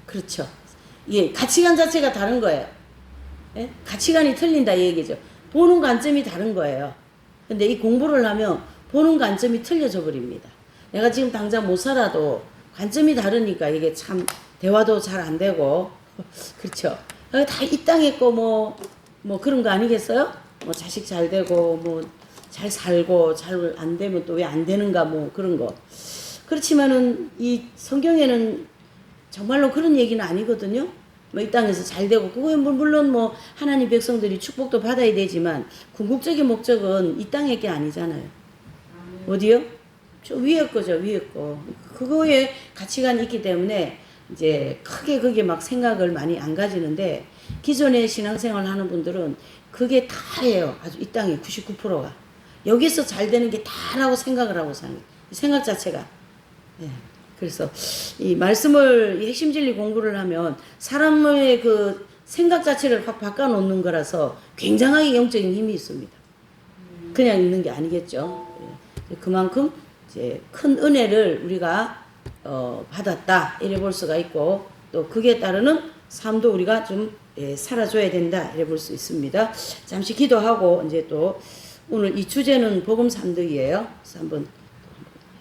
그렇죠. 예, 가치관 자체가 다른 거예요. 예? 가치관이 틀린다 이 얘기죠. 보는 관점이 다른 거예요. 근데 이 공부를 하면 보는 관점이 틀려져 버립니다. 내가 지금 당장 못 살아도 관점이 다르니까 이게 참 대화도 잘 안 되고 그렇죠. 다 이 땅에 거 뭐 그런 거 아니겠어요? 뭐 자식 잘 되고 뭐 잘 살고 잘 안 되면 또 왜 안 되는가 뭐 그런 거. 그렇지만은 이 성경에는 정말로 그런 얘기는 아니거든요. 뭐 이 땅에서 잘 되고 그거 물론 뭐 하나님 백성들이 축복도 받아야 되지만 궁극적인 목적은 이 땅의 게 아니잖아요. 어디요? 저 위에 거죠, 위에 거. 그거에 가치관이 있기 때문에 이제 크게 그게 막 생각을 많이 안 가지는데 기존에 신앙생활 하는 분들은 그게 다예요. 아주 이 땅의 99%가. 여기서 잘 되는 게 다라고 생각을 하고 사는 거예요. 생각 자체가. 예. 그래서 이 말씀을 이 핵심 진리 공부를 하면 사람의 그 생각 자체를 확 바꿔놓는 거라서 굉장하게 영적인 힘이 있습니다. 그냥 있는 게 아니겠죠. 예. 그만큼 이제 큰 은혜를 우리가 받았다 이래 볼 수가 있고 또 그게 따르는 삶도 우리가 좀 살아줘야 된다 이래 볼 수 있습니다. 잠시 기도하고 이제 또 오늘 이 주제는 복음 삼덕이에요. 그래서 한번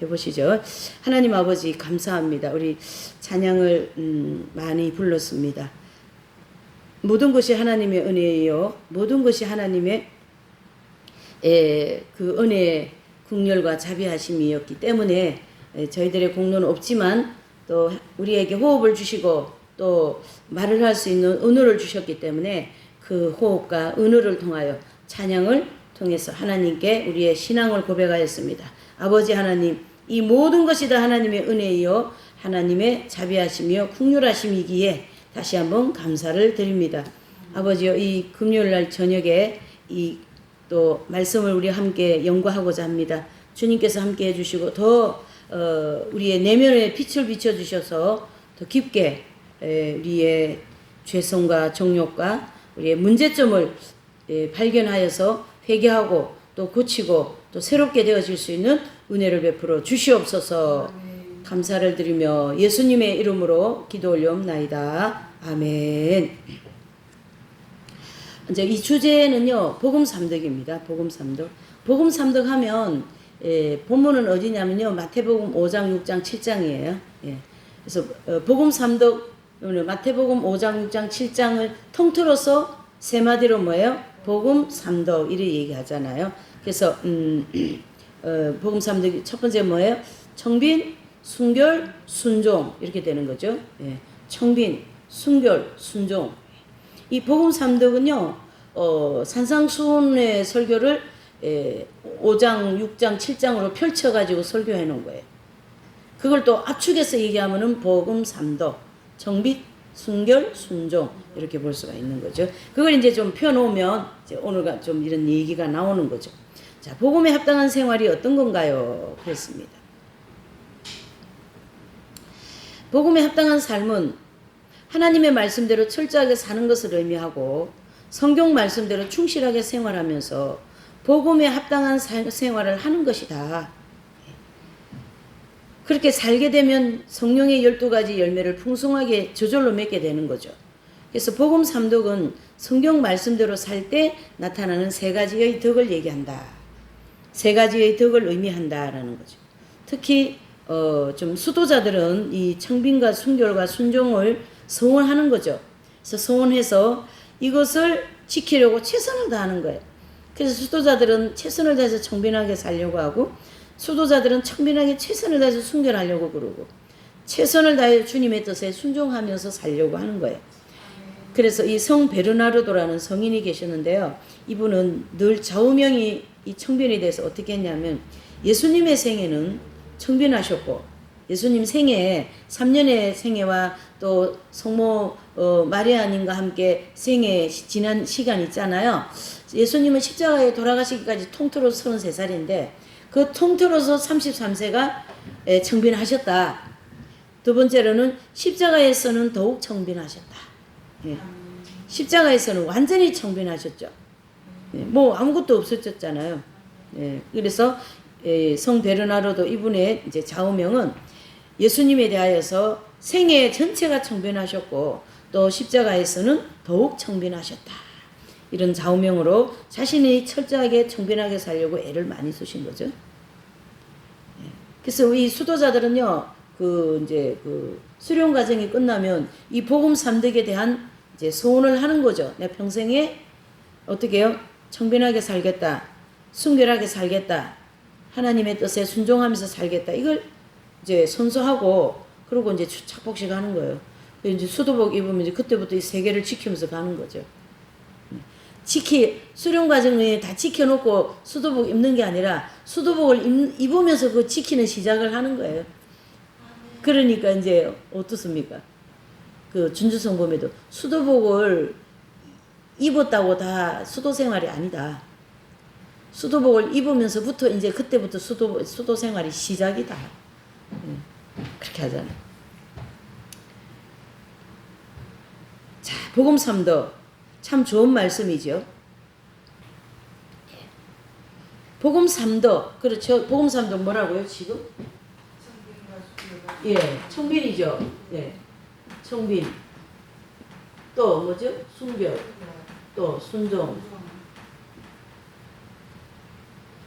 해보시죠. 하나님 아버지 감사합니다. 우리 찬양을 많이 불렀습니다. 모든 것이 하나님의 은혜예요. 모든 것이 하나님의 그 은혜의 국렬과 자비하심이었기 때문에 저희들의 공로는 없지만 또 우리에게 호흡을 주시고 또 말을 할 수 있는 은혜를 주셨기 때문에 그 호흡과 은혜를 통하여 찬양을 통해서 하나님께 우리의 신앙을 고백하였습니다. 아버지 하나님, 이 모든 것이 다 하나님의 은혜이요 하나님의 자비하심이요 긍휼하심이기에 다시 한번 감사를 드립니다. 아버지요, 이 금요일날 저녁에 이 또 말씀을 우리 함께 연구하고자 합니다. 주님께서 함께 해주시고 더 우리의 내면에 빛을 비춰주셔서 더 깊게 우리의 죄성과 정욕과 우리의 문제점을 발견하여서 회개하고 또 고치고 또 새롭게 되어질 수 있는 은혜를 베풀어 주시옵소서. 감사를 드리며 예수님의 이름으로 기도 올려옵나이다. 아멘. 이제 이 주제는요, 복음 삼덕입니다. 복음 삼덕. 복음 삼덕 하면 본문은 어디냐면요, 마태복음 5장, 6장, 7장이에요. 예. 그래서 복음 삼덕, 마태복음 5장, 6장, 7장을 통틀어서 세 마디로 뭐예요? 복음 삼덕 이렇게 얘기하잖아요. 그래서 복음 삼덕이 첫 번째 뭐예요? 청빈, 순결, 순종 이렇게 되는 거죠. 예. 청빈, 순결, 순종. 이 복음 삼덕은요, 산상수훈의 설교를 5장, 6장, 7장으로 펼쳐가지고 설교해 놓은 거예요. 그걸 또 압축해서 얘기하면은 복음 삼덕, 정빛, 순결, 순종 이렇게 볼 수가 있는 거죠. 그걸 이제 좀 펴놓으면 이제 오늘 좀 이런 얘기가 나오는 거죠. 자, 복음에 합당한 생활이 어떤 건가요? 그렇습니다. 복음에 합당한 삶은 하나님의 말씀대로 철저하게 사는 것을 의미하고 성경 말씀대로 충실하게 생활하면서 복음에 합당한 생활을 하는 것이다. 그렇게 살게 되면 성령의 12가지 열매를 풍성하게 저절로 맺게 되는 거죠. 그래서 복음 삼덕은 성경 말씀대로 살 때 나타나는 세 가지의 덕을 얘기한다. 세 가지의 덕을 의미한다라는 거죠. 특히 좀 수도자들은 이 청빈과 순결과 순종을 서원하는 거죠. 그래서 서원해서 이것을 지키려고 최선을 다하는 거예요. 그래서 수도자들은 최선을 다해서 청빈하게 살려고 하고 수도자들은 청빈하게 최선을 다해서 순결하려고 그러고 최선을 다해 주님의 뜻에 순종하면서 살려고 하는 거예요. 그래서 이 성 베르나르도라는 성인이 계셨는데요. 이분은 늘 좌우명이 이 청빈에 대해서 어떻게 했냐면 예수님의 생애는 청빈하셨고 예수님 생애에 3년의 생애와 또 성모 마리아님과 함께 생애 지난 시간 있잖아요. 예수님은 십자가에 돌아가시기까지 통틀어 33살인데 그 통틀어서 33세가 청빈하셨다. 두 번째로는 십자가에서는 더욱 청빈하셨다. 예. 십자가에서는 완전히 청빈하셨죠. 예. 뭐 아무것도 없었잖아요. 예. 그래서 성 베르나르도 이분의 이제 좌우명은 예수님에 대하여서 생애 전체가 청변하셨고 또 십자가에서는 더욱 청변하셨다. 이런 좌우명으로 자신이 철저하게 청변하게 살려고 애를 많이 쓰신 거죠. 그래서 이 수도자들은요, 이제 수련 과정이 끝나면 이 복음 삼덕에 대한 이제 소원을 하는 거죠. 내 평생에 어떻게 해요? 청변하게 살겠다. 순결하게 살겠다. 하나님의 뜻에 순종하면서 살겠다. 이걸 이제 선서하고, 그리고 이제 착복식 하는 거예요. 이제 수도복 입으면 이제 그때부터 이 세계를 지키면서 가는 거죠. 수련 과정에 다 지켜놓고 수도복 입는 게 아니라 수도복을 입으면서 그 지키는 시작을 하는 거예요. 그러니까 이제 어떻습니까? 그 준주성범에도 수도복을 입었다고 다 수도 생활이 아니다. 수도복을 입으면서부터 이제 그때부터 수도 생활이 시작이다. 그렇게 하잖아요. 자, 복음 삼덕. 참 좋은 말씀이죠. 복음 삼덕. 그렇죠. 복음 삼덕 뭐라고요, 지금? 예, 청빈이죠. 예. 청빈. 또 뭐죠? 순결. 또 순종.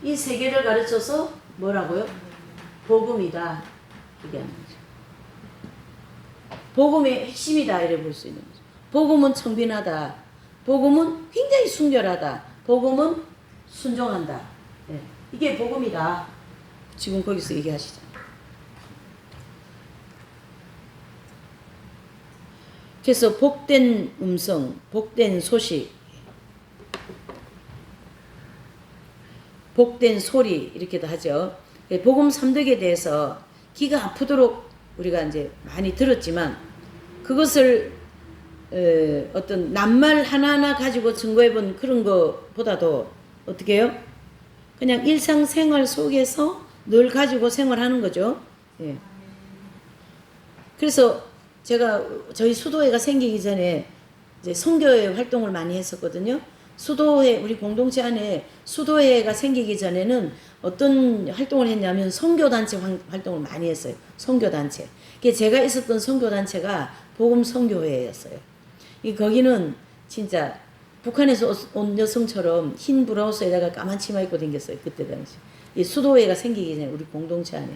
이 세 개를 가르쳐서 뭐라고요? 복음이다. 이게 하는 거죠. 복음의 핵심이다. 이래 볼 수 있는 거죠. 복음은 청빈하다. 복음은 굉장히 순결하다. 복음은 순종한다. 네. 이게 복음이다. 지금 거기서 얘기하시죠. 그래서 복된 음성, 복된 소식, 복된 소리 이렇게도 하죠. 복음 삼덕에 대해서 귀가 아프도록 우리가 이제 많이 들었지만 그것을 어떤 낱말 하나하나 가지고 증거해본 그런 것보다도 어떻게 해요? 그냥 일상생활 속에서 늘 가지고 생활하는 거죠. 예. 그래서 제가 저희 수도회가 생기기 전에 이제 선교회 활동을 많이 했었거든요. 수도회, 우리 공동체 안에 수도회가 생기기 전에는 어떤 활동을 했냐면 선교단체 활동을 많이 했어요. 선교단체. 제가 있었던 선교단체가 복음선교회였어요. 거기는 진짜 북한에서 온 여성처럼 흰 브라우스에다가 까만 치마 입고 다녔어요. 그때 당시. 이 수도회가 생기기 전에 우리 공동체 안에.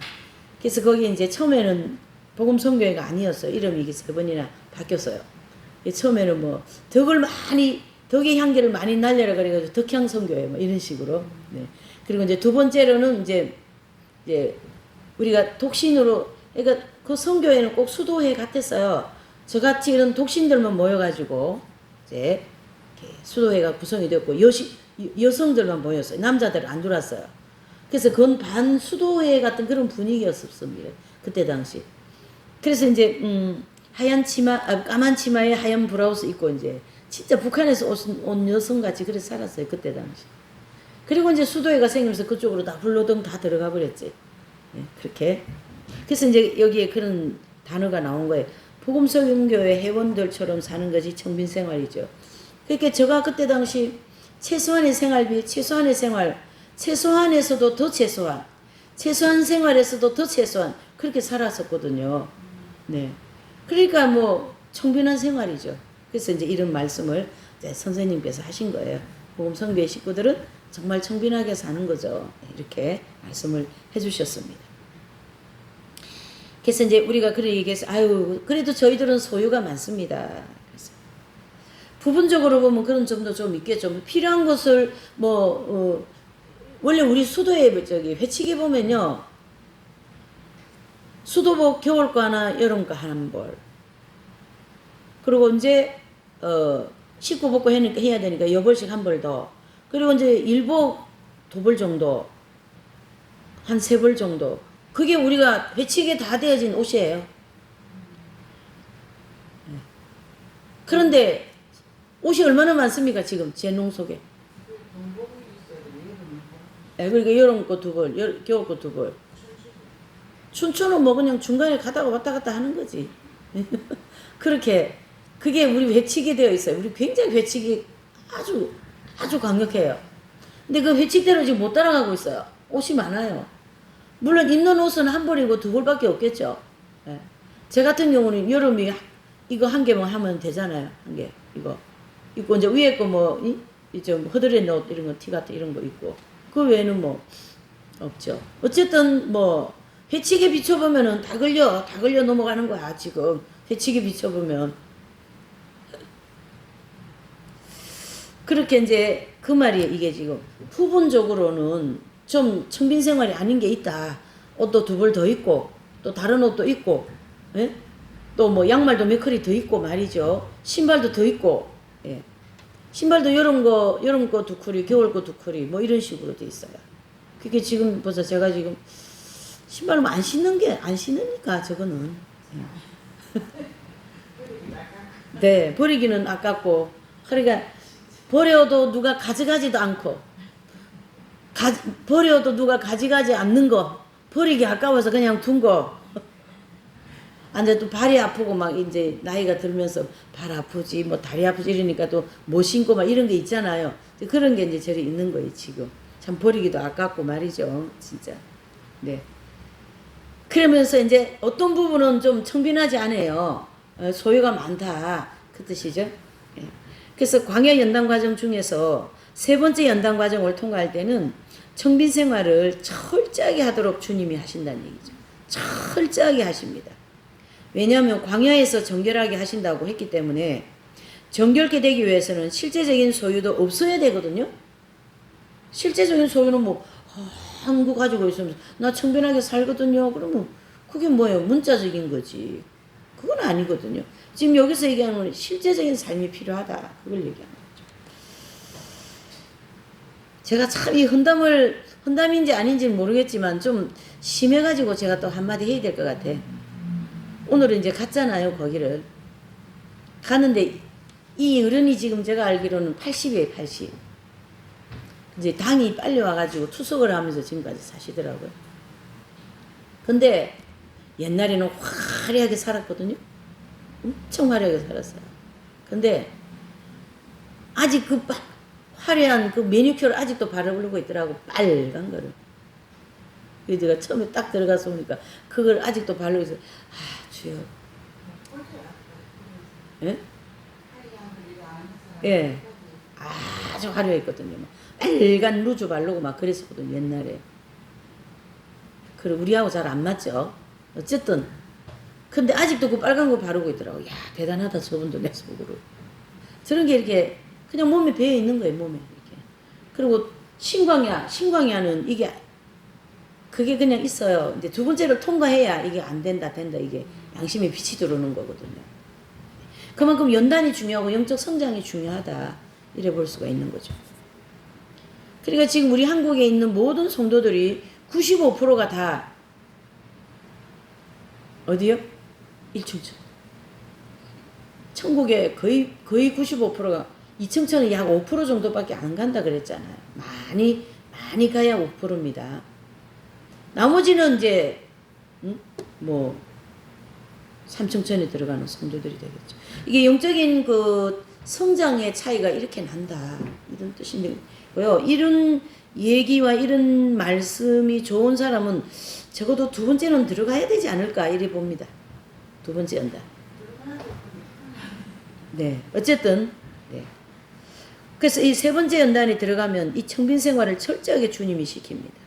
그래서 거기 이제 처음에는 복음선교회가 아니었어요. 이름이 이게 3번이나 바뀌었어요. 처음에는 뭐 덕의 향기를 많이 날려라 그래가지고 덕향선교회 뭐 이런 식으로. 네. 그리고 이제 두 번째로는 이제 우리가 독신으로, 그러니까 그 선교회는 꼭 수도회 같았어요. 저같이 이런 독신들만 모여가지고 이제 수도회가 구성이 됐고 여성들만 모였어요. 남자들은 안 들어왔어요. 그래서 그건 반 수도회 같은 그런 분위기였습니다. 그때 당시. 그래서 이제 하얀 치마, 까만 치마에 하얀 브라우스 입고 이제 진짜 북한에서 온 여성같이 그래서 살았어요. 그때 당시. 그리고 이제 수도회가 생기면서 그쪽으로 다 불로등 다 들어가 버렸지. 네, 그렇게. 그래서 이제 여기에 그런 단어가 나온 거예요. 복음선교회 회원들처럼 사는 것이 청빈생활이죠. 그러니까 제가 그때 당시 최소한의 생활비, 최소한의 생활, 최소한에서도 더 최소한, 최소한 생활에서도 더 최소한 그렇게 살았었거든요. 네. 그러니까 뭐 청빈한 생활이죠. 그래서 이제 이런 말씀을 이제 선생님께서 하신 거예요. 복음선교회 식구들은 정말 청빈하게 사는 거죠. 이렇게 말씀을 해주셨습니다. 그래서 이제 우리가 그래 얘기해서 그래도 저희들은 소유가 많습니다. 그래서 부분적으로 보면 그런 점도 좀 있겠죠. 필요한 것을 원래 우리 수도에 회칙에 보면요. 수도복 겨울거 하나, 여름거 한 벌. 그리고 이제 씻고 벗고 해야 되니까 여벌씩 한 벌 더. 그리고 이제 일복 2벌 정도, 한 3벌 정도. 그게 우리가 회칙에 다 되어진 옷이에요. 그런데 옷이 얼마나 많습니까 지금 제 농 속에. 그러니까 여름 거 2벌, 겨울 거 2벌. 춘추는 뭐 그냥 중간에 가다가 왔다 갔다 하는 거지. 그렇게 그게 우리 회칙이 되어 있어요. 우리 굉장히 회칙이 아주 강력해요. 근데 그 회칙대로 지금 못 따라가고 있어요. 옷이 많아요. 물론 입는 옷은 한 벌이고 2벌밖에 없겠죠. 제 같은 경우는 여름이 이거 한 개만 하면 되잖아요. 한 개. 이거. 입고 이제 위에 거 뭐, 좀 허드렛 옷 이런 거, 티 같은 이런 거 입고. 그 외에는 뭐, 없죠. 어쨌든 뭐, 해치게 비춰보면은 다 걸려 넘어가는 거야, 지금. 해치게 비춰보면. 그렇게 이제 그 말이에요, 이게 지금. 부분적으로는 좀 청빈 생활이 아닌 게 있다. 옷도 두 벌 더 입고, 또 다른 옷도 입고, 예? 또 뭐 양말도 몇 컬이 더 입고 말이죠. 신발도 더 입고, 예. 신발도 여름 거 두 컬이, 겨울 거 두 컬이, 뭐 이런 식으로 돼 있어요. 그게 지금 벌써 제가 지금 신발을 안 신으니까 저거는. 예. 네, 버리기는 아깝고, 그러니까 버려도 누가 가져가지도 않고, 버려도 누가 가져가지 않는 거, 버리기 아까워서 그냥 둔 거. 근데 또 발이 아프고 막 이제 나이가 들면서 발 아프지 뭐 다리 아프지 이러니까 또 못 신고 막 이런 게 있잖아요. 그런 게 이제 저리 있는 거예요 지금. 참 버리기도 아깝고 말이죠 진짜. 네. 그러면서 이제 어떤 부분은 좀 청빈하지 않아요. 소유가 많다 그 뜻이죠. 네. 그래서 광야 연단 과정 중에서 세 번째 연단 과정을 통과할 때는 청빈 생활을 철저하게 하도록 주님이 하신다는 얘기죠. 철저하게 하십니다. 왜냐하면 광야에서 정결하게 하신다고 했기 때문에 정결케 되기 위해서는 실제적인 소유도 없어야 되거든요. 실제적인 소유는 뭐 한 거 가지고 있으면서 나 청빈하게 살거든요. 그러면 그게 뭐예요? 문자적인 거지. 그건 아니거든요. 지금 여기서 얘기하는 건 실제적인 삶이 필요하다. 그걸 얘기하는 거죠. 제가 참 이 헌담인지 아닌지는 모르겠지만 좀 심해가지고 제가 또 한마디 해야 될 것 같아. 오늘은 이제 갔잖아요, 거기를. 가는데, 이 어른이 지금 제가 알기로는 80이에요, 80. 이제 당이 빨리 와가지고 투석을 하면서 지금까지 사시더라고요. 근데, 옛날에는 화려하게 살았거든요? 엄청 화려하게 살았어요. 근데, 아직 그 화려한 그 매니큐어를 아직도 바르고 있더라고, 빨간 거를. 그래서 제가 처음에 딱 들어가서 보니까 그걸 아직도 바르고 있어요. 주여. 예? 예. 아주 화려했거든요. 빨간 루즈 바르고 막 그랬었거든요, 옛날에. 그래, 우리하고 잘 안 맞죠? 어쨌든. 근데 아직도 그 빨간 거 바르고 있더라고. 야, 대단하다, 저분도 내 속으로. 저런 게 이렇게 그냥 몸에 배어 있는 거예요, 몸에. 이렇게. 그리고 신광야는 이게 그게 그냥 있어요. 이제 두 번째를 통과해야 이게 안 된다, 이게 양심의 빛이 들어오는 거거든요. 그만큼 연단이 중요하고 영적 성장이 중요하다. 이래 볼 수가 있는 거죠. 그러니까 지금 우리 한국에 있는 모든 성도들이 95%가 다 어디요? 일층천. 천국에 거의 95%가 이층천은 약 5% 정도밖에 안 간다 그랬잖아요. 많이 가야 5%입니다. 나머지는 이제 뭐 삼층천에 들어가는 성도들이 되겠죠. 이게 영적인 그 성장의 차이가 이렇게 난다. 이런 뜻인데요. 이런 얘기와 이런 말씀이 좋은 사람은 적어도 두 번째는 들어가야 되지 않을까 이래 봅니다. 두 번째 연단. 네, 어쨌든 네. 그래서 이 세 번째 연단에 들어가면 이 청빈 생활을 철저하게 주님이 시킵니다.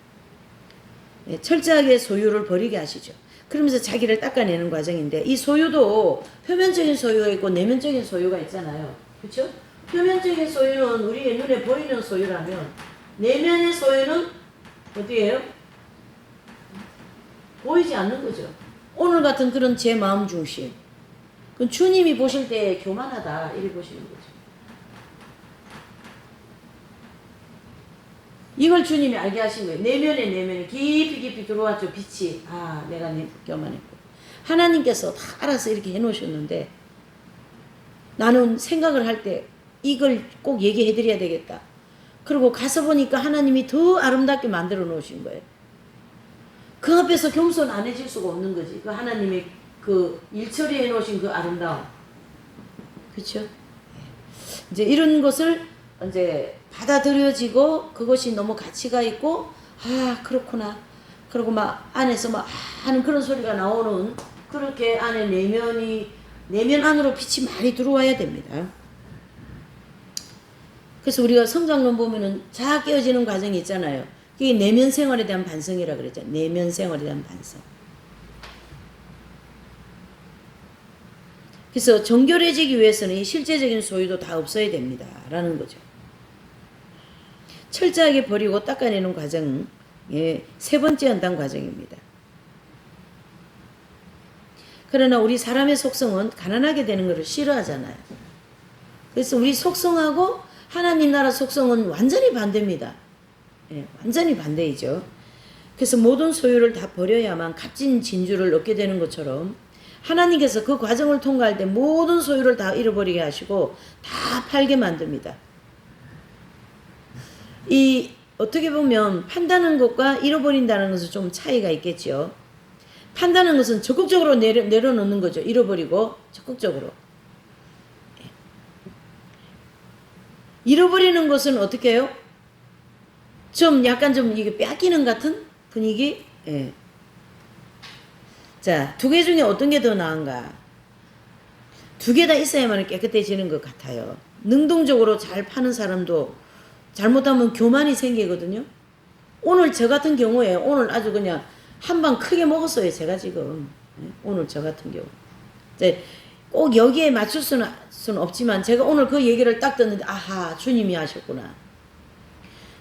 네, 철저하게 소유를 버리게 하시죠. 그러면서 자기를 닦아내는 과정인데 이 소유도 표면적인 소유가 있고 내면적인 소유가 있잖아요. 그렇죠? 표면적인 소유는 우리의 눈에 보이는 소유라면 내면의 소유는 어디예요? 보이지 않는 거죠. 오늘 같은 그런 제 마음 중심. 그건 주님이 보실 때 교만하다 이렇게 보시는 거죠. 이걸 주님이 알게 하신 거예요. 내면에 깊이 들어왔죠. 빛이. 아, 내가 교만했고. 하나님께서 다 알아서 이렇게 해놓으셨는데 나는 생각을 할 때 이걸 꼭 얘기해 드려야 되겠다. 그리고 가서 보니까 하나님이 더 아름답게 만들어 놓으신 거예요. 그 앞에서 겸손 안 해질 수가 없는 거지. 그 하나님의 그 일처리해 놓으신 그 아름다움. 그렇죠? 이제 이런 것을 이제 받아들여지고 그것이 너무 가치가 있고 아 그렇구나. 그리고 막 안에서 막 하는 그런 소리가 나오는 그렇게 안에 내면 안으로 빛이 많이 들어와야 됩니다. 그래서 우리가 성장론 보면은 자아 깨어지는 과정이 있잖아요. 그게 내면 생활에 대한 반성이라 그랬죠. 내면 생활에 대한 반성. 그래서 정결해지기 위해서는 이 실제적인 소유도 다 없어야 됩니다. 라는 거죠. 철저하게 버리고 닦아내는 과정은 세 번째 연단 과정입니다. 그러나 우리 사람의 속성은 가난하게 되는 것을 싫어하잖아요. 그래서 우리 속성하고 하나님 나라 속성은 완전히 반대입니다. 완전히 반대이죠. 그래서 모든 소유를 다 버려야만 값진 진주를 얻게 되는 것처럼 하나님께서 그 과정을 통과할 때 모든 소유를 다 잃어버리게 하시고 다 팔게 만듭니다. 이 어떻게 보면 판다는 것과 잃어버린다는 것은 좀 차이가 있겠죠. 판다는 것은 적극적으로 내려놓는 거죠. 잃어버리고 적극적으로. 잃어버리는 것은 어떻게 해요? 좀 약간 좀 이게 뺏기는 같은 분위기? 예. 자, 두 개 중에 어떤 게 더 나은가? 두 개 다 있어야만 깨끗해지는 것 같아요. 능동적으로 잘 파는 사람도 잘못하면 교만이 생기거든요. 오늘 저 같은 경우에 오늘 아주 그냥 한 방 크게 먹었어요. 제가 지금. 오늘 저 같은 경우. 꼭 여기에 맞출 수는 없지만 제가 오늘 그 얘기를 딱 듣는데 아하 주님이 하셨구나.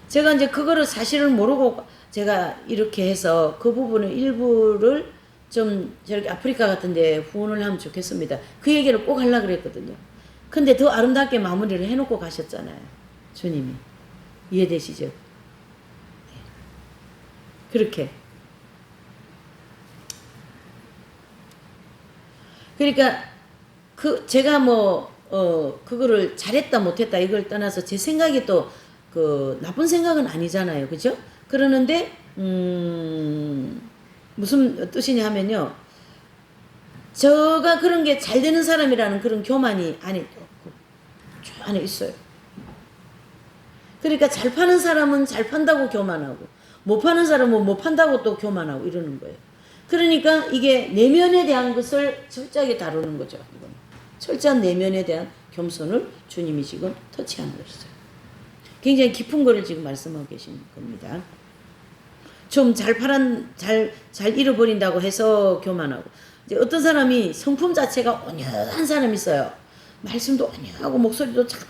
제가 이제 그거를 사실을 모르고 제가 이렇게 해서 그 부분의 일부를 좀 저렇게 아프리카 같은데 후원을 하면 좋겠습니다. 그 얘기를 꼭 하려고 그랬거든요. 근데 더 아름답게 마무리를 해놓고 가셨잖아요. 주님이. 이해되시죠? 그렇게. 그러니까 제가 그거를 잘했다 못했다 이걸 떠나서 제 생각이 또 나쁜 생각은 아니잖아요. 그죠? 그러는데 무슨 뜻이냐 하면요. 저가 그런 게 잘 되는 사람이라는 그런 교만이 안에 있어요. 그러니까 잘 파는 사람은 잘 판다고 교만하고 못 파는 사람은 못 판다고 또 교만하고 이러는 거예요. 그러니까 이게 내면에 대한 것을 철저하게 다루는 거죠. 이건. 철저한 내면에 대한 겸손을 주님이 지금 터치하는 것이죠. 굉장히 깊은 거를 지금 말씀하고 계신 겁니다. 좀 잘 잃어버린다고 해서 교만하고. 이제 어떤 사람이 성품 자체가 온유한 사람이 있어요. 말씀도 온유하고 목소리도 참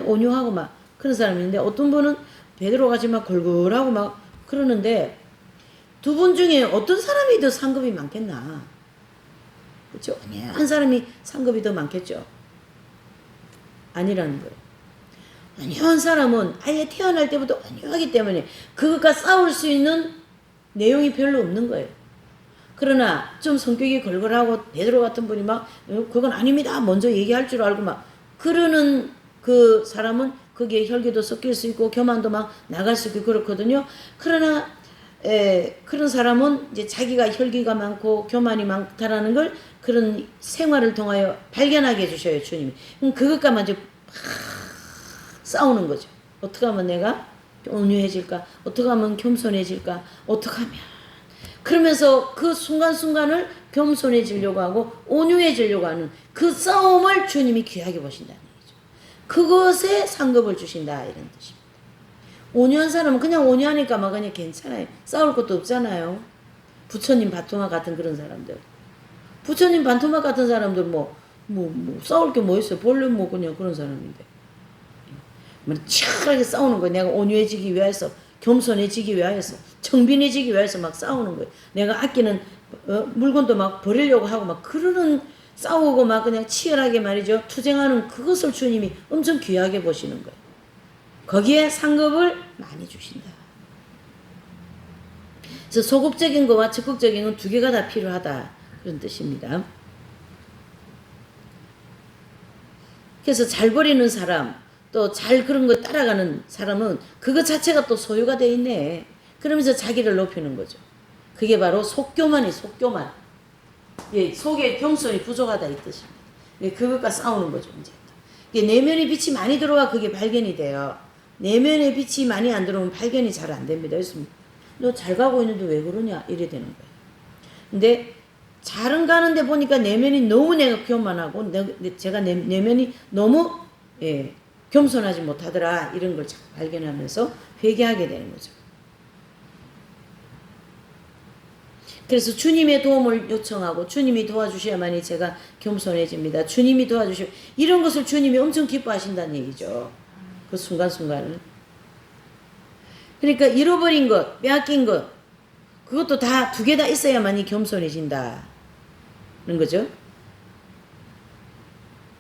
온유하고 막 그런 사람이 있는데 어떤 분은 베드로같이 막 걸걸하고 막 그러는데 두 분 중에 어떤 사람이 더 상급이 많겠나? 그렇죠? 온유한 사람이 상급이 더 많겠죠. 아니라는 거예요. 온유한 사람은 아예 태어날 때부터 온유하기 때문에 그것과 싸울 수 있는 내용이 별로 없는 거예요. 그러나 좀 성격이 걸걸하고 베드로 같은 분이 막 그건 아닙니다. 먼저 얘기할 줄 알고 막 그러는 그 사람은 거기에 혈기도 섞일 수 있고 교만도 막 나갈 수 있고 그렇거든요. 그러나 그런 사람은 이제 자기가 혈기가 많고 교만이 많다라는 걸 그런 생활을 통하여 발견하게 해주셔요. 주님이. 그럼 그것과만 이제 싸우는 거죠. 어떻게 하면 내가 온유해질까? 어떻게 하면 겸손해질까? 어떻게 하면 그러면서 그 순간순간을 겸손해지려고 하고 온유해지려고 하는 그 싸움을 주님이 귀하게 보신다는 얘기죠. 그것에 상급을 주신다 이런 뜻입니다. 온유한 사람은 그냥 온유하니까 막 그냥 괜찮아요. 싸울 것도 없잖아요. 부처님 반토막 같은 그런 사람들. 부처님 반토막 같은 사람들 싸울 게 뭐 있어요. 본래 그냥 그런 사람인데. 치열하게 싸우는 거예요. 내가 온유해지기 위해서, 겸손해지기 위해서, 청빈해지기 위해서 막 싸우는 거예요. 내가 아끼는 물건도 막 버리려고 하고 막 그러는 싸우고 막 그냥 치열하게 말이죠. 투쟁하는 그것을 주님이 엄청 귀하게 보시는 거예요. 거기에 상급을 많이 주신다. 그래서 소극적인 거와 적극적인 건 두 개가 다 필요하다. 그런 뜻입니다. 그래서 잘 버리는 사람, 또 잘 그런 거 따라가는 사람은 그것 자체가 또 소유가 돼 있네. 그러면서 자기를 높이는 거죠. 그게 바로 속교만이 속교만. 예, 속에 겸손이 부족하다 이 뜻입니다. 예, 그것과 싸우는 거죠. 이제 내면의 빛이 많이 들어와 그게 발견이 돼요. 내면의 빛이 많이 안 들어오면 발견이 잘 안 됩니다. 그래서 너 잘 가고 있는데 왜 그러냐 이래 되는 거예요. 근데 잘은 가는데 보니까 내면이 너무 내가 교만하고 제가 내면이 너무 예, 겸손하지 못하더라. 이런 걸 자꾸 발견하면서 회개하게 되는 거죠. 그래서 주님의 도움을 요청하고 주님이 도와주셔야만이 제가 겸손해집니다. 주님이 도와주셔. 이런 것을 주님이 엄청 기뻐하신다는 얘기죠. 그 순간순간을. 그러니까 잃어버린 것, 빼앗긴 것, 그것도 다 두 개 다 있어야만이 겸손해진다는 거죠.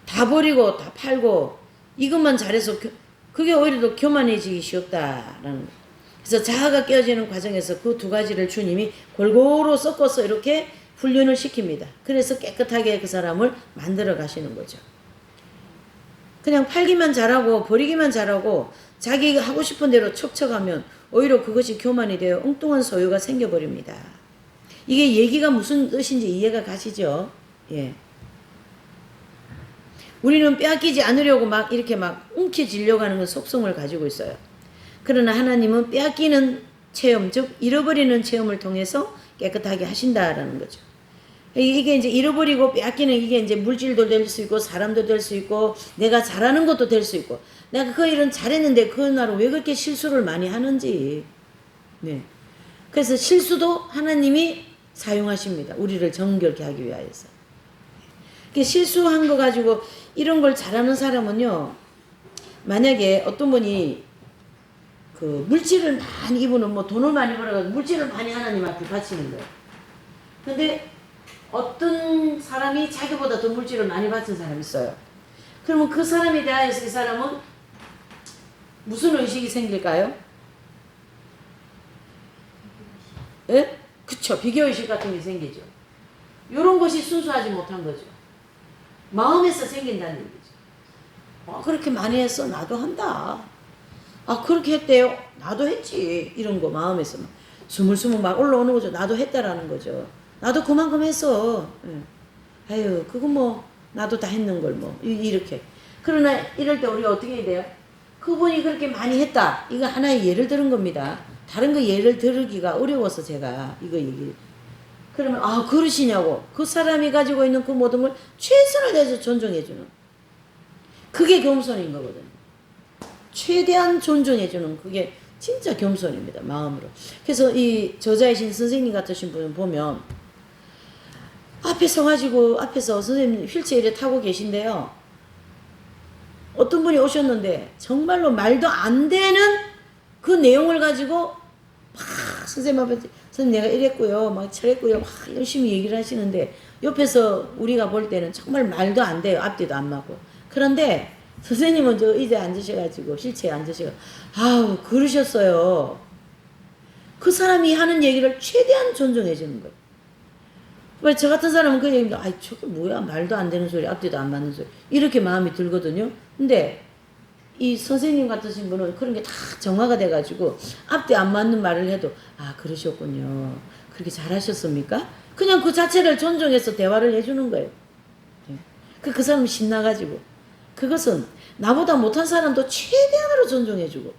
다 버리고 다 팔고 이것만 잘해서 그게 오히려 더 교만해지기 쉬웠다라는 거. 그래서 자아가 깨어지는 과정에서 그 두 가지를 주님이 골고루 섞어서 이렇게 훈련을 시킵니다. 그래서 깨끗하게 그 사람을 만들어 가시는 거죠. 그냥 팔기만 잘하고 버리기만 잘하고 자기가 하고 싶은 대로 척척하면 오히려 그것이 교만이 되어 엉뚱한 소유가 생겨버립니다. 이게 얘기가 무슨 뜻인지 이해가 가시죠? 예. 우리는 빼앗기지 않으려고 막 이렇게 막 움켜쥐려고 하는 속성을 가지고 있어요. 그러나 하나님은 빼앗기는 체험, 즉 잃어버리는 체험을 통해서 깨끗하게 하신다라는 거죠. 이게 이제 잃어버리고 빼앗기는 이게 이제 물질도 될 수 있고 사람도 될 수 있고 내가 잘하는 것도 될 수 있고 내가 그 일은 잘했는데 그날 왜 그렇게 실수를 많이 하는지. 네. 그래서 실수도 하나님이 사용하십니다. 우리를 정결케 하기 위하여서. 실수한 거 가지고 이런 걸 잘하는 사람은요. 만약에 어떤 분이 그 물질을 많이 이분은 뭐 돈을 많이 벌어가지고 물질을 많이 하나님 앞에 바치는 거예요. 근데 어떤 사람이 자기보다 더 물질을 많이 바친 사람이 있어요. 그러면 그 사람에 대하여서 이 사람은 무슨 의식이 생길까요? 예? 그쵸. 비교의식 같은 게 생기죠. 이런 것이 순수하지 못한 거죠. 마음에서 생긴다는 얘기죠. 그렇게 많이 했어. 나도 한다. 그렇게 했대요. 나도 했지. 이런 거 마음에서 막 스물스물 막 올라오는 거죠. 나도 했다라는 거죠. 나도 그만큼 했어. 예. 아유, 그거 뭐 나도 다 했는 걸 뭐 이렇게. 그러나 이럴 때 우리가 어떻게 해야 돼요? 그분이 그렇게 많이 했다. 이거 하나의 예를 들은 겁니다. 다른 거 예를 들기가 어려워서 제가 이거 얘기. 그러면 그러시냐고. 그 사람이 가지고 있는 그 모든 걸 최선을 다해서 존중해주는. 그게 겸손인 거거든요. 최대한 존중해주는 그게 진짜 겸손입니다. 마음으로. 그래서 이 저자이신 선생님 같으신 분을 보면 앞에 서가지고 앞에서 선생님 휠체어를 타고 계신데요. 어떤 분이 오셨는데 정말로 말도 안 되는 그 내용을 가지고 막 선생님 앞에 선생님 내가 이랬고요. 막 저랬고요. 막 열심히 얘기를 하시는데 옆에서 우리가 볼 때는 정말 말도 안 돼요. 앞뒤도 안 맞고. 그런데 선생님은 저 의자에 앉으셔가지고 휠체어에 앉으셔가지고 그러셨어요. 그 사람이 하는 얘기를 최대한 존중해 주는 거예요. 왜 저 같은 사람은 그 얘기입니다. 저게 뭐야 말도 안 되는 소리 앞뒤도 안 맞는 소리 이렇게 마음이 들거든요. 근데 이 선생님 같으신 분은 그런 게 다 정화가 돼가지고 앞뒤 안 맞는 말을 해도 그러셨군요. 그렇게 잘하셨습니까? 그냥 그 자체를 존중해서 대화를 해주는 거예요. 그 사람은 신나가지고 그것은 나보다 못한 사람도 최대한으로 존중해주고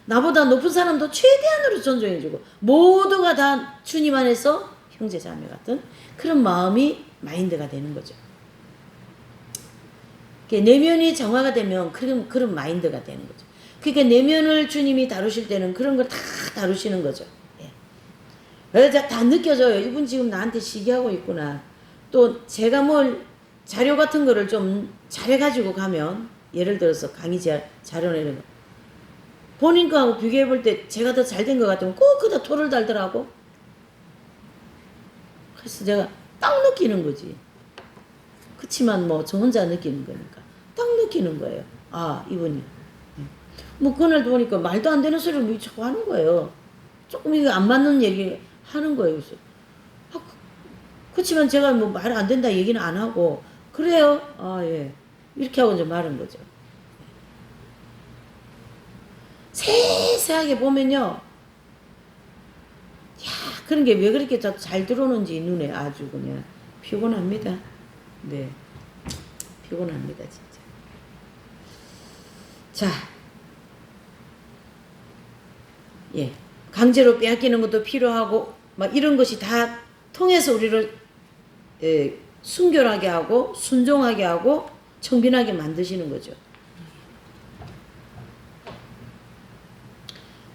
나보다 높은 사람도 최대한으로 존중해주고 모두가 다 주님 안에서 형제 자매 같은 그런 마음이 마인드가 되는 거죠. 내면이 정화가 되면 그런 마인드가 되는 거죠. 그러니까 내면을 주님이 다루실 때는 그런 걸 다 다루시는 거죠. 예. 다 느껴져요. 이분 지금 나한테 시기하고 있구나. 또 제가 뭘 자료 같은 거를 좀 잘해가지고 가면 예를 들어서 강의 자료 내는 거 본인 거하고 비교해 볼 때 제가 더 잘 된 것 같으면 꼭 그다 토를 달더라고. 그래서 제가 딱 느끼는 거지. 그치만 뭐 저 혼자 느끼는 거니까 딱 느끼는 거예요. 이분이 뭐 그날도 보니까 말도 안 되는 소리를 뭐 자꾸 하는 거예요. 조금 이게 안 맞는 얘기 하는 거예요. 그래서 그치만 제가 뭐 말 안 된다 얘기는 안 하고 그래요. 예. 이렇게 하고 이제 말한 거죠. 세세하게 보면요. 그런 게 왜 그렇게 잘 들어오는지 눈에 아주 그냥 피곤합니다. 네. 피곤합니다, 진짜. 자. 강제로 빼앗기는 것도 필요하고, 막 이런 것이 다 통해서 우리를 순결하게 하고 순종하게 하고 청빈하게 만드시는 거죠.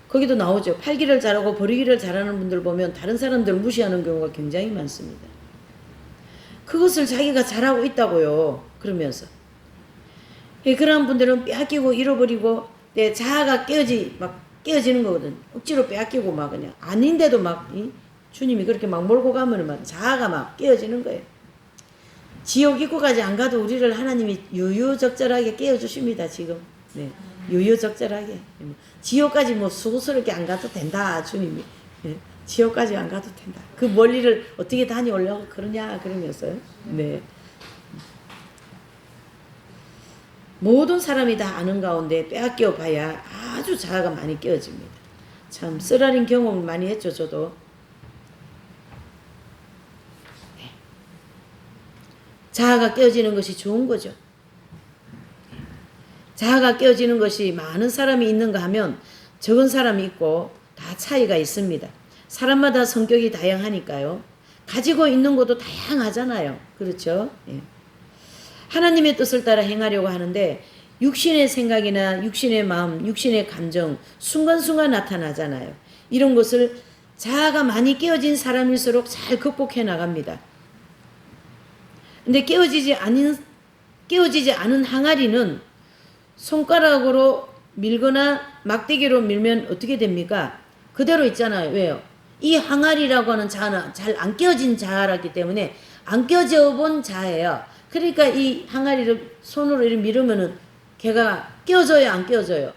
거기도 나오죠. 팔기를 잘하고 버리기를 잘하는 분들 보면 다른 사람들을 무시하는 경우가 굉장히 많습니다. 그것을 자기가 잘하고 있다고요. 그러면서 그런 분들은 빼앗기고 잃어버리고 내 자아가 깨어지는 거거든. 억지로 빼앗기고 막 그냥 아닌데도 막 주님이 그렇게 막 몰고 가면 막 자아가 막 깨어지는 거예요. 지옥 입구까지 안 가도 우리를 하나님이 유유적절하게 깨워주십니다. 지금 네, 유유적절하게 지옥까지 뭐 수고스럽게 안 가도 된다. 주님이 네, 지옥까지 안 가도 된다. 그 멀리를 어떻게 다녀오려고 그러냐 그러면서요. 네. 모든 사람이 다 아는 가운데 빼앗겨 봐야 아주 자아가 많이 깨어집니다. 참 쓰라린 경험을 많이 했죠. 저도. 네. 자아가 깨어지는 것이 좋은 거죠. 자아가 깨어지는 것이 많은 사람이 있는가 하면 적은 사람이 있고 다 차이가 있습니다. 사람마다 성격이 다양하니까요. 가지고 있는 것도 다양하잖아요. 그렇죠? 예. 하나님의 뜻을 따라 행하려고 하는데 육신의 생각이나 육신의 마음, 육신의 감정 순간순간 나타나잖아요. 이런 것을 자아가 많이 깨어진 사람일수록 잘 극복해 나갑니다. 근데 깨어지지 않은 항아리는 손가락으로 밀거나 막대기로 밀면 어떻게 됩니까? 그대로 있잖아요. 왜요? 이 항아리라고 하는 자아는 잘 안 깨어진 자아라기 때문에 안 깨어져 본 자아예요. 그러니까 이 항아리를 손으로 이렇게 밀으면은 걔가 깨어져요, 안 깨어져요?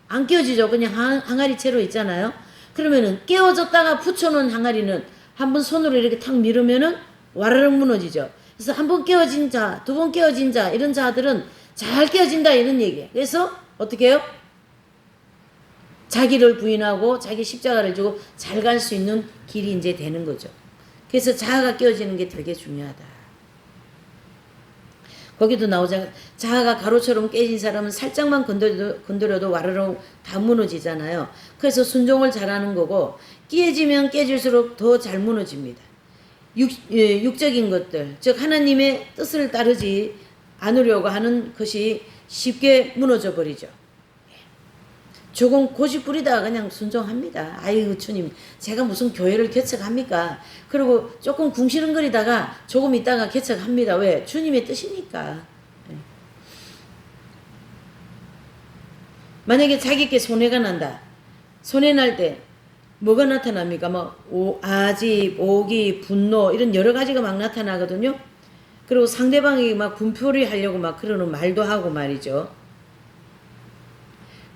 안 깨어지죠. 그냥 항아리 채로 있잖아요. 그러면은 깨어졌다가 붙여놓은 항아리는 한번 손으로 이렇게 탁 밀으면은 와르륵 무너지죠. 그래서 한 번 깨어진 자, 두 번 깨어진 자, 이런 자들은 잘 깨어진다 이런 얘기예요. 그래서 어떻게 해요? 자기를 부인하고 자기 십자가를 지고 잘 갈 수 있는 길이 이제 되는 거죠. 그래서 자아가 깨어지는 게 되게 중요하다. 거기도 나오자 자아가 가루처럼 깨진 사람은 살짝만 건드려도 와르르 다 무너지잖아요. 그래서 순종을 잘하는 거고 깨지면 깨질수록 더 잘 무너집니다. 육적인 것들, 즉 하나님의 뜻을 따르지 않으려고 하는 것이 쉽게 무너져 버리죠. 조금 고집 부리다가 그냥 순종합니다. 아이고 주님 제가 무슨 교회를 개척합니까? 그리고 조금 궁시렁거리다가 조금 있다가 개척합니다. 왜? 주님의 뜻이니까. 만약에 자기께 손해가 난다. 손해 날 때 뭐가 나타납니까? 뭐 아집, 오기, 분노 이런 여러 가지가 막 나타나거든요. 그리고 상대방이 막 분풀이 하려고 막 그러는 말도 하고 말이죠.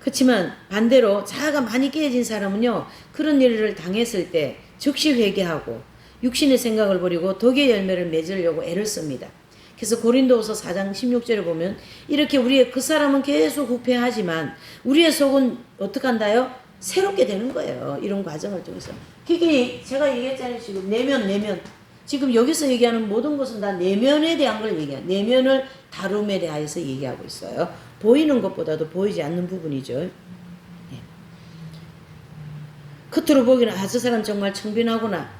그렇지만 반대로 자아가 많이 깨어진 사람은요. 그런 일을 당했을 때 즉시 회개하고 육신의 생각을 버리고 덕의 열매를 맺으려고 애를 씁니다. 그래서 고린도후서 4장 16절에 보면 이렇게 우리의 그 사람은 계속 후패하지만 우리의 속은 어떻게 한다요? 새롭게 되는 거예요. 이런 과정을 통해서. 그게 제가 얘기했잖아요. 지금 내면 지금 여기서 얘기하는 모든 것은 다 내면에 대한 걸 얘기해요. 내면을 다룸에 대하여서 얘기하고 있어요. 보이는 것보다도 보이지 않는 부분이죠. 예. 겉으로 보기는 저 사람 정말 청빈하구나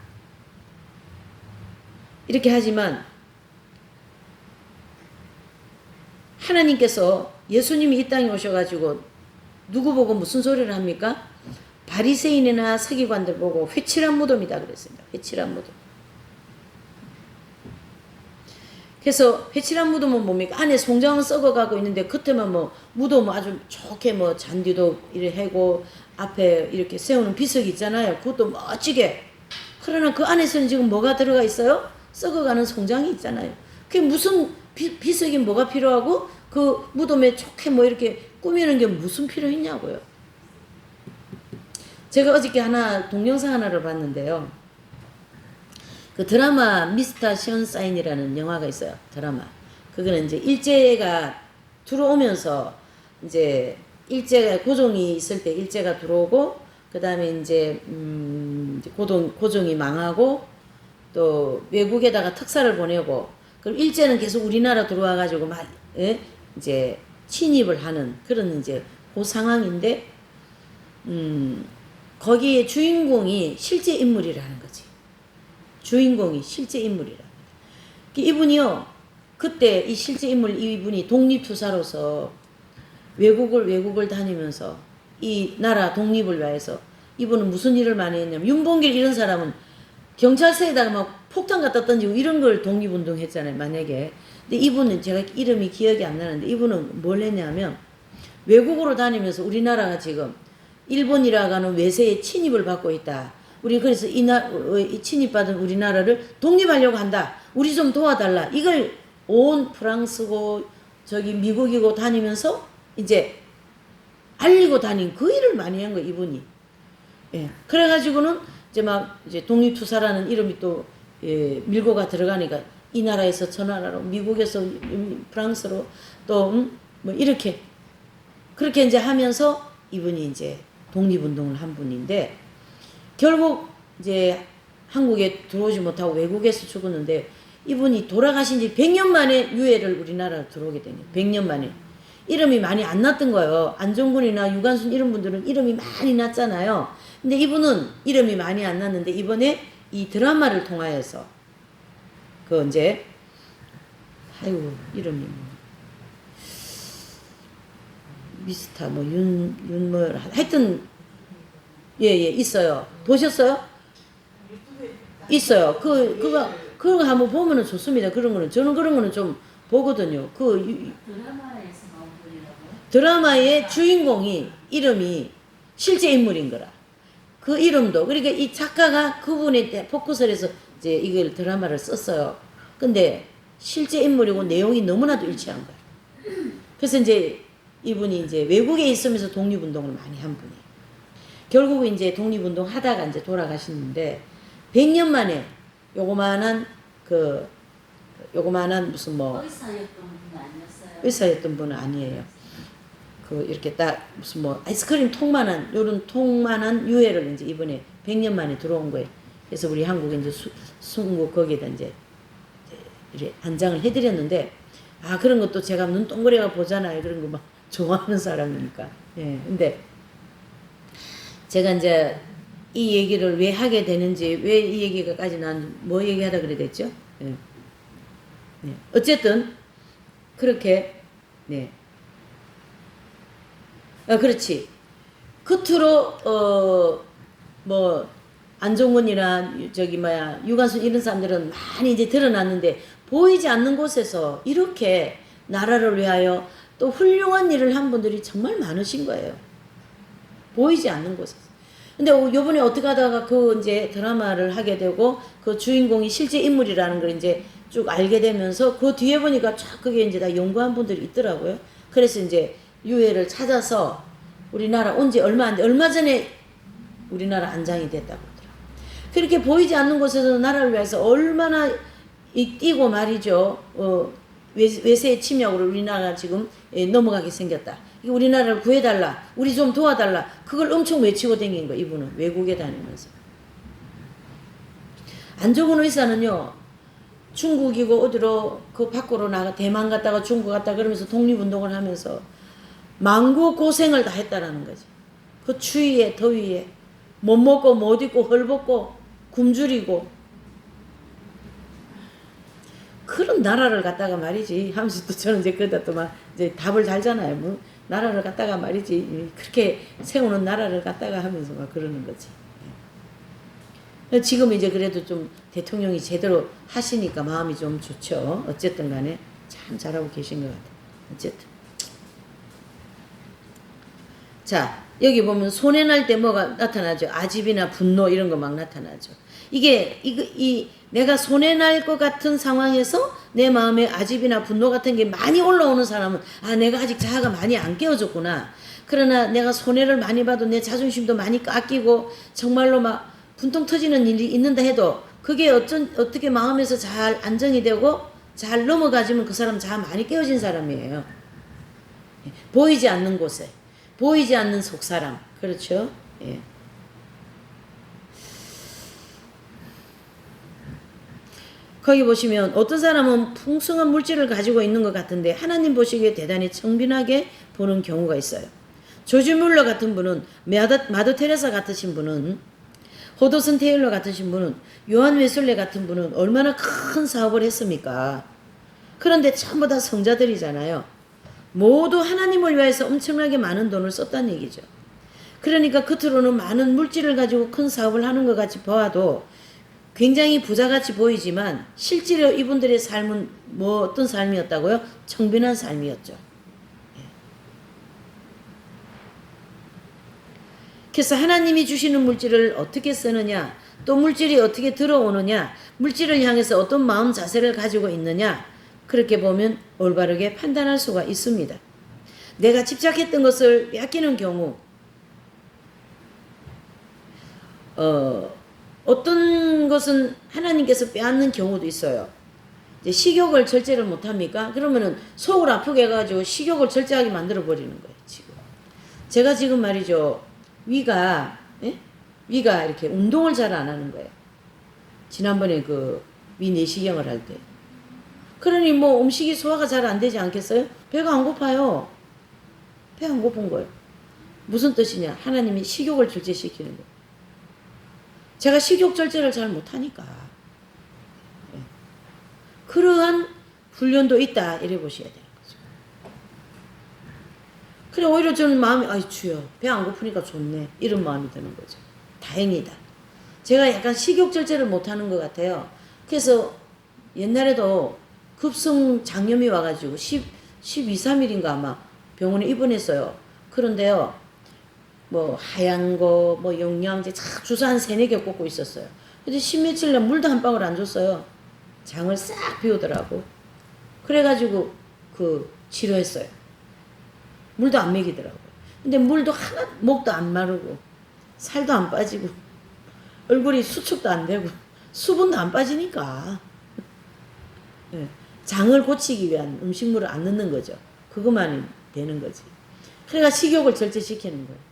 이렇게 하지만 하나님께서 예수님이 이 땅에 오셔가지고 누구 보고 무슨 소리를 합니까? 바리새인이나 서기관들 보고 회칠한 무덤이다 그랬습니다. 회칠한 무덤. 그래서 회칠한 무덤은 뭡니까? 안에 송장은 썩어가고 있는데 겉에만 뭐 무덤 아주 좋게 뭐 잔디도 이렇게 하고 앞에 이렇게 세우는 비석이 있잖아요. 그것도 멋지게. 그러나 그 안에서는 지금 뭐가 들어가 있어요? 썩어가는 송장이 있잖아요. 그게 무슨 비석이 뭐가 필요하고 그 무덤에 좋게 뭐 이렇게 꾸미는 게 무슨 필요 있냐고요. 제가 어저께 동영상 하나를 봤는데요. 그 드라마 미스터 션사인이라는 영화가 있어요. 드라마. 그거는 이제 일제가 들어오면서 이제 일제가 고종이 있을 때 일제가 들어오고 그다음에 이제 고종이 망하고 또 외국에다가 특사를 보내고 그럼 일제는 계속 우리나라 들어와 가지고 막 이제 침입을 하는 그런 이제 그 상황인데 거기에 주인공이 실제 인물이라는 거지. 주인공이 실제 인물이라. 이분이요, 그때 이 실제 인물 이분이 독립투사로서 외국을 다니면서 이 나라 독립을 위해서 이분은 무슨 일을 많이 했냐면, 윤봉길 이런 사람은 경찰서에다가 막 폭탄 갖다 던지고 이런 걸 독립운동 했잖아요, 만약에. 근데 이분은 제가 이름이 기억이 안 나는데, 이분은 뭘 했냐면, 외국으로 다니면서 우리나라가 지금 일본이라고 하는 외세의 침입을 받고 있다. 우리 그래서 이 침입받은 우리나라를 독립하려고 한다. 우리 좀 도와달라. 이걸 온 프랑스고 저기 미국이고 다니면서 이제 알리고 다닌 그 일을 많이 한 거 이분이. 예. 그래가지고는 이제 막 이제 독립투사라는 이름이 또 밀고가 들어가니까 이 나라에서 저 나라로, 미국에서 프랑스로 또 뭐 이렇게 그렇게 이제 하면서 이분이 이제 독립운동을 한 분인데, 결국 이제 한국에 들어오지 못하고 외국에서 죽었는데, 이분이 돌아가신 지 100년 만에 유해를 우리나라로 들어오게 된 거예요. 100년 만에. 이름이 많이 안 났던 거예요. 안종근이나 유관순 이런 분들은 이름이 많이 났잖아요. 근데 이분은 이름이 많이 안 났는데, 이번에 이 드라마를 통하여서 그 이제 아이고 이름이 뭐 미스터 뭐 윤 뭐 하여튼 예예 있어요. 보셨어요? 있어요. 그거 한번 보면은 좋습니다. 그런 거는 저는 그런 거는 좀 보거든요. 드라마에서 나온 분이라고요? 드라마의 주인공이 이름이 실제 인물인 거라. 그 이름도, 그러니까 이 작가가 그분에 포커스를 해서 이제 이걸 드라마를 썼어요. 근데 실제 인물이고 내용이 너무나도 일치한 거예요. 그래서 이제 이분이 이제 외국에 있으면서 독립운동을 많이 한 분이에요. 결국 이제 독립운동 하다가 이제 돌아가시는데, 100년 만에 요거만한 무슨 뭐 의사였던 분 아니었어요? 의사였던 분은 아니에요. 그 이렇게 딱 무슨 뭐 아이스크림 통만한 요런 통만한 유해를 이제 이번에 100년 만에 들어온 거예요. 그래서 우리 한국에 이제 순국 거기에다 이제 이렇게 안장을 해드렸는데, 아 그런 것도 제가 눈 동그래가 보잖아요. 그런 거 막 좋아하는 사람이니까. 예. 근데 제가 이제 이 얘기를 왜 하게 되는지, 왜 이 얘기가까지 난 뭐 얘기하다 그래 됐죠? 예. 네. 어쨌든 그렇게 네. 그렇지. 겉으로 뭐 안종근이나 저기 뭐야 유관순 이런 사람들은 많이 이제 드러났는데, 보이지 않는 곳에서 이렇게 나라를 위하여 또 훌륭한 일을 한 분들이 정말 많으신 거예요. 보이지 않는 곳에서. 근데 요번에 어떻게 하다가 그 이제 드라마를 하게 되고, 그 주인공이 실제 인물이라는 걸 이제 쭉 알게 되면서, 그 뒤에 보니까 쫙 그게 이제 다 연구한 분들이 있더라고요. 그래서 이제 유해를 찾아서 우리나라 온 지 얼마 전에 우리나라 안장이 됐다고 하더라고요. 그렇게 보이지 않는 곳에서 나라를 위해서 얼마나 뛰고 말이죠. 외세의 침략으로 우리나라가 지금 넘어가게 생겼다. 우리나라를 구해달라. 우리 좀 도와달라. 그걸 엄청 외치고 다닌 거예요. 이분은 외국에 다니면서. 안종근 의사는요, 중국이고 어디로 그 밖으로 나가 대만 갔다가 중국 갔다가 그러면서 독립운동을 하면서 만구 고생을 다 했다라는 거죠. 그 추위에 더위에 못 먹고 못 입고 헐벗고 굶주리고, 그런 나라를 갖다가 말이지 하면서 또 저는 이제 그러다 또 막 이제 답을 달잖아요. 뭐 나라를 갖다가 말이지 그렇게 세우는 나라를 갖다가 하면서 막 그러는 거지. 지금 이제 그래도 좀 대통령이 제대로 하시니까 마음이 좀 좋죠. 어쨌든 간에 참 잘하고 계신 것 같아요. 어쨌든. 자, 여기 보면 손해날 때 뭐가 나타나죠? 아집이나 분노 이런 거 막 나타나죠. 내가 손해날 것 같은 상황에서 내 마음에 아집이나 분노 같은 게 많이 올라오는 사람은, 아, 내가 아직 자아가 많이 안 깨어졌구나. 그러나 내가 손해를 많이 봐도 내 자존심도 많이 깎이고 정말로 막 분통 터지는 일이 있는다 해도 그게 어떻게 마음에서 잘 안정이 되고 잘 넘어가지면 그 사람 자아 많이 깨어진 사람이에요. 보이지 않는 곳에, 보이지 않는 속사람. 그렇죠? 예. 거기 보시면 어떤 사람은 풍성한 물질을 가지고 있는 것 같은데 하나님 보시기에 대단히 청빈하게 보는 경우가 있어요. 조지 뮬러 같은 분은, 마더 테레사 같으신 분은 호도슨 테일러 같으신 분은, 요한 웨슬레 같은 분은 얼마나 큰 사업을 했습니까? 그런데 전부 다 성자들이잖아요. 모두 하나님을 위해서 엄청나게 많은 돈을 썼다는 얘기죠. 그러니까 겉으로는 많은 물질을 가지고 큰 사업을 하는 것 같이 보아도 굉장히 부자같이 보이지만 실제로 이분들의 삶은 뭐 어떤 삶이었다고요? 청빈한 삶이었죠. 그래서 하나님이 주시는 물질을 어떻게 쓰느냐, 또 물질이 어떻게 들어오느냐, 물질을 향해서 어떤 마음 자세를 가지고 있느냐, 그렇게 보면 올바르게 판단할 수가 있습니다. 내가 집착했던 것을 빼앗기는 경우, 어떤 것은 하나님께서 빼앗는 경우도 있어요. 이제 식욕을 절제를 못합니까? 그러면은 속을 아프게 해가지고 식욕을 절제하게 만들어 버리는 거예요. 지금 제가 지금 말이죠, 위가 이렇게 운동을 잘 안 하는 거예요. 지난번에 그 위 내시경을 할 때. 그러니 뭐 음식이 소화가 잘 안 되지 않겠어요? 배가 안 고파요. 배 안 고픈 거예요. 무슨 뜻이냐? 하나님이 식욕을 절제시키는 거예요. 제가 식욕 절제를 잘 못하니까. 그러한 훈련도 있다, 이래 보셔야 되는 거죠. 그래, 오히려 저는 마음이, 아이, 주여, 배 안 고프니까 좋네, 이런 마음이 드는 거죠. 다행이다. 제가 약간 식욕 절제를 못하는 것 같아요. 그래서 옛날에도 급성 장염이 와가지고 12, 13일인가 아마 병원에 입원했어요. 그런데요, 뭐 하얀 거, 뭐 영양제 참 주사 한 3-4개 꽂고 있었어요. 근데 10며칠 날 물도 한 방울 안 줬어요. 장을 싹 비우더라고. 그래가지고 그 치료했어요. 물도 안 먹이더라고요. 근데 물도 하나, 목도 안 마르고 살도 안 빠지고 얼굴이 수축도 안 되고 수분도 안 빠지니까. 네. 장을 고치기 위한 음식물을 안 넣는 거죠. 그것만이 되는 거지. 그래가 식욕을 절제시키는 거예요.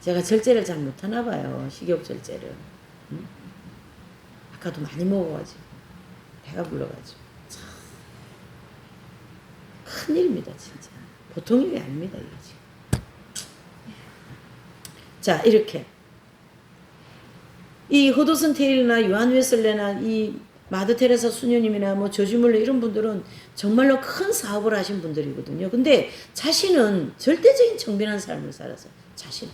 제가 절제를 잘 못하나 봐요. 식욕 절제를. 아까도 많이 먹어가지고 배가 불러가지고 참 큰일입니다, 진짜. 보통 일이 아닙니다, 이게 지금. 자, 이렇게 이 호도슨 테일러나 요한 웨슬레나 이 마더 테레사 수녀님이나 뭐 조지 물러 이런 분들은 정말로 큰 사업을 하신 분들이거든요. 근데 자신은 절대적인 청빈한 삶을 살았어요. 자신.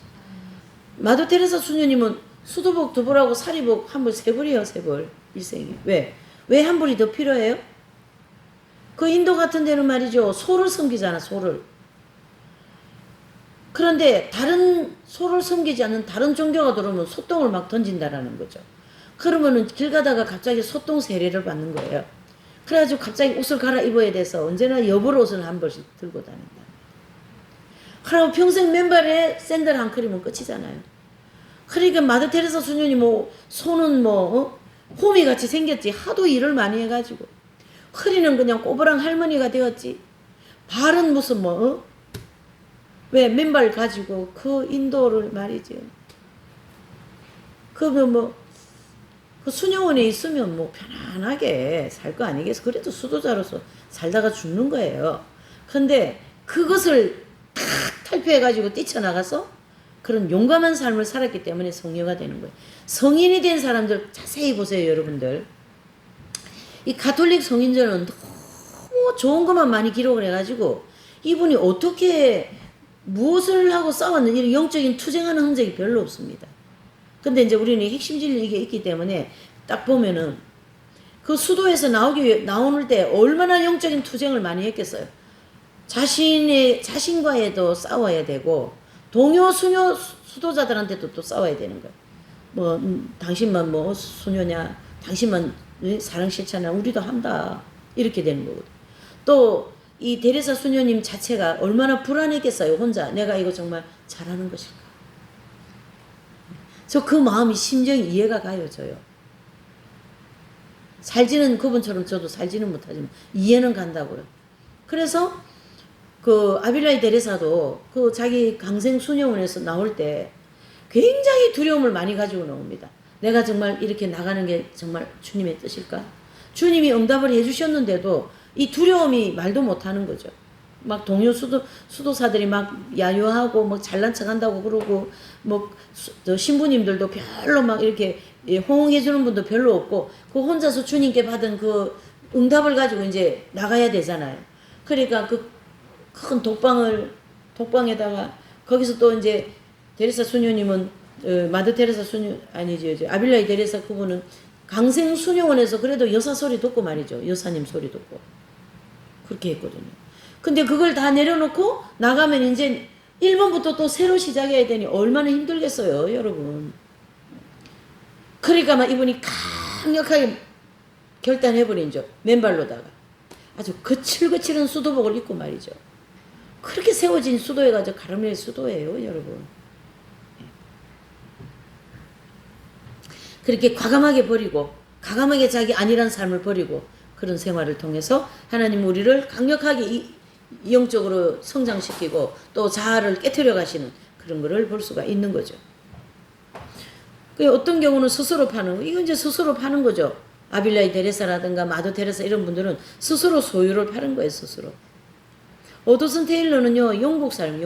마더 테레사 수녀님은 수도복 2벌하고 사리복 1벌 3벌이에요, 3벌. 일생에. 왜? 왜 1벌이 더 필요해요? 그 인도 같은 데는 말이죠, 소를 섬기잖아, 소를. 그런데 다른 소를 섬기지 않는 다른 종교가 들어오면 소똥을 막 던진다라는 거죠. 그러면은 길 가다가 갑자기 소똥 세례를 받는 거예요. 그래가지고 갑자기 옷을 갈아입어야 돼서 언제나 여벌 옷을 1벌씩 들고 다닌다. 그러면 평생 맨발에 샌들 한 컬이면 끝이잖아요. 그러니까 마더 테레사 수녀님 뭐 손은 뭐 호미같이 생겼지. 하도 일을 많이 해가지고 허리는 그냥 꼬부랑 할머니가 되었지. 발은 무슨 왜 맨발 가지고 그 인도를 말이죠. 그러면 뭐 그 수녀원에 있으면 뭐 편안하게 살 거 아니겠어. 그래도 수도자로서 살다가 죽는 거예요. 근데 그것을 탁 탈피해가지고 뛰쳐나가서 그런 용감한 삶을 살았기 때문에 성녀가 되는 거예요. 성인이 된 사람들 자세히 보세요, 여러분들. 이 가톨릭 성인들은 너무 좋은 것만 많이 기록을 해가지고 이분이 어떻게 무엇을 하고 싸웠는지 이런 영적인 투쟁하는 흔적이 별로 없습니다. 근데 이제 우리는 핵심 진리 이게 있기 때문에 딱 보면은 그 수도에서 나오는 때 얼마나 영적인 투쟁을 많이 했겠어요. 자신과에도 싸워야 되고 동요 수도자들한테도 또 싸워야 되는 거예요. 뭐 당신만 뭐 수녀냐, 당신만 사랑 싫잖아, 우리도 한다, 이렇게 되는 거거든. 또 이 데레사 수녀님 자체가 얼마나 불안했겠어요. 혼자 내가 이거 정말 잘하는 것일까. 저 그 마음이 심정이 이해가 가요. 저요. 살지는 그분처럼 저도 살지는 못하지만 이해는 간다고요. 그래서 그 아빌라이 데레사도 그 자기 강생 수녀원에서 나올 때 굉장히 두려움을 많이 가지고 나옵니다. 내가 정말 이렇게 나가는 게 정말 주님의 뜻일까? 주님이 응답을 해주셨는데도 이 두려움이 말도 못하는 거죠. 막 동료 수도사들이 막 야유하고 막 잘난 척한다고 그러고 저 신부님들도 별로 막 이렇게 호응해 주는 분도 별로 없고 그 혼자서 주님께 받은 그 응답을 가지고 이제 나가야 되잖아요. 그러니까 그 큰 독방에다가 거기서 또 이제 데레사 수녀님은 마더 테레사 수녀 아니죠, 아빌라이 데레사 그분은 강생 수녀원에서 그래도 여사 소리 듣고 말이죠. 여사님 소리 듣고 그렇게 했거든요. 근데 그걸 다 내려놓고 나가면 이제 1번부터 또 새로 시작해야 되니 얼마나 힘들겠어요, 여러분. 그러니까 막 이분이 강력하게 결단해버린죠. 맨발로다가. 아주 거칠거칠한 수도복을 입고 말이죠. 그렇게 세워진 수도회가 저 가르멜 수도예요, 여러분. 그렇게 과감하게 버리고 과감하게 자기 안일한 삶을 버리고 그런 생활을 통해서 하나님 우리를 강력하게 영적으로 성장시키고 또 자아를 깨트려 가시는 그런 거를 볼 수가 있는 거죠. 어떤 경우는 스스로 파는 거, 이건 이제 스스로 파는 거죠. 아빌라이 데레사라든가 마더 테레사 이런 분들은 스스로 소유를 파는 거예요, 스스로. 오도슨 테일러는요, 영국 사람.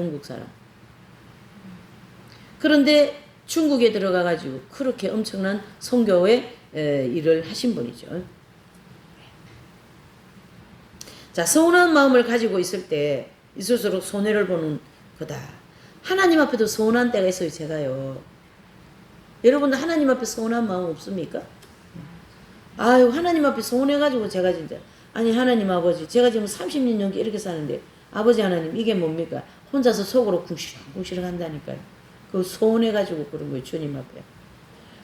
그런데 중국에 들어가가지고 그렇게 엄청난 선교의 일을 하신 분이죠. 자, 서운한 마음을 가지고 있을 때 있을수록 손해를 보는 거다. 하나님 앞에도 서운한 때가 있어요, 제가요. 여러분들 하나님 앞에 서운한 마음 없습니까? 아유, 하나님 앞에 서운해가지고 제가 진짜 아니 하나님 아버지 제가 지금 30년 넘게 이렇게 사는데 아버지 하나님 이게 뭡니까? 혼자서 속으로 궁시렁궁시렁 한다니까요. 그 서운해가지고 그런 거예요, 주님 앞에.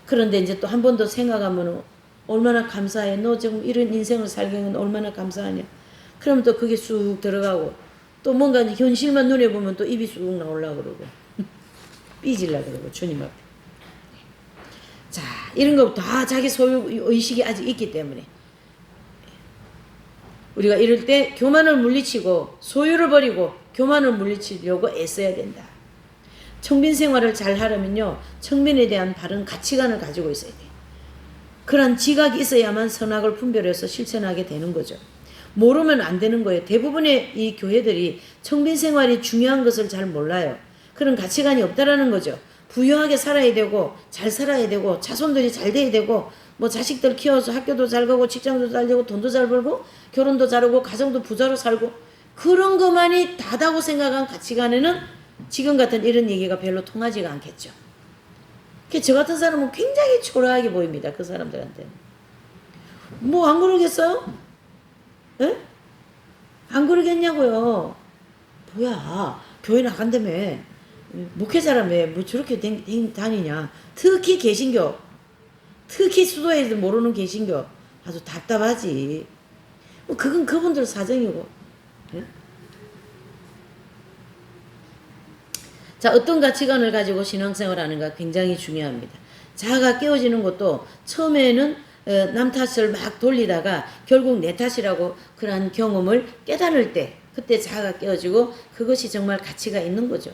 그런데 이제 또 한 번 더 생각하면 얼마나 감사해. 너 지금 이런 인생을 살게 한 건 얼마나 감사하냐. 그러면 또 그게 쑥 들어가고 또 뭔가 현실만 눈에 보면 또 입이 쑥 나오려고 그러고 삐질라 그러고 주님 앞에. 자, 이런 거 다 자기 소유 의식이 아직 있기 때문에 우리가 이럴 때 교만을 물리치고 소유를 버리고 교만을 물리치려고 애써야 된다. 청빈 생활을 잘 하려면요, 청빈에 대한 바른 가치관을 가지고 있어야 돼요. 그런 지각이 있어야만 선악을 분별해서 실천하게 되는 거죠. 모르면 안 되는 거예요. 대부분의 이 교회들이 청빈 생활이 중요한 것을 잘 몰라요. 그런 가치관이 없다라는 거죠. 부유하게 살아야 되고 잘 살아야 되고 자손들이 잘 돼야 되고 뭐 자식들 키워서 학교도 잘 가고 직장도 잘 되고 돈도 잘 벌고 결혼도 잘하고 가정도 부자로 살고 그런 것만이 다다고 생각한 가치관에는 지금 같은 이런 얘기가 별로 통하지가 않겠죠. 저 같은 사람은 굉장히 초라하게 보입니다. 그 사람들한테는. 뭐 안 그러겠어요? 에? 안 그러겠냐고요. 뭐야, 교회 나간다며. 목회자라며 뭐 저렇게 다니냐. 특히 개신교, 특히 수도에도 모르는 개신교 아주 답답하지. 뭐 그건 그분들 사정이고. 네? 자, 어떤 가치관을 가지고 신앙생활 하는가 굉장히 중요합니다. 자아가 깨어지는 것도 처음에는 남 탓을 막 돌리다가 결국 내 탓이라고 그런 경험을 깨달을 때 그때 자아가 깨어지고 그것이 정말 가치가 있는 거죠.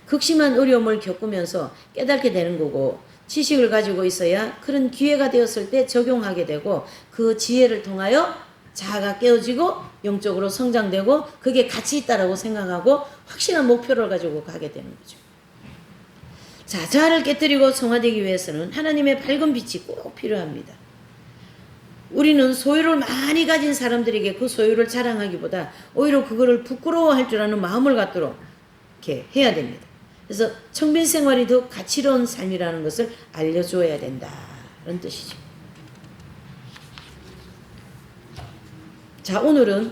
극심한 어려움을 겪으면서 깨닫게 되는 거고 지식을 가지고 있어야 그런 기회가 되었을 때 적용하게 되고 그 지혜를 통하여 자아가 깨어지고 영적으로 성장되고 그게 가치 있다라고 생각하고 확실한 목표를 가지고 가게 되는 거죠. 자, 자아를 깨뜨리고 성화되기 위해서는 하나님의 밝은 빛이 꼭 필요합니다. 우리는 소유를 많이 가진 사람들에게 그 소유를 자랑하기보다 오히려 그거를 부끄러워할 줄 아는 마음을 갖도록 이렇게 해야 됩니다. 그래서 청빈 생활이 더 가치로운 삶이라는 것을 알려줘야 된다는 뜻이죠. 자, 오늘은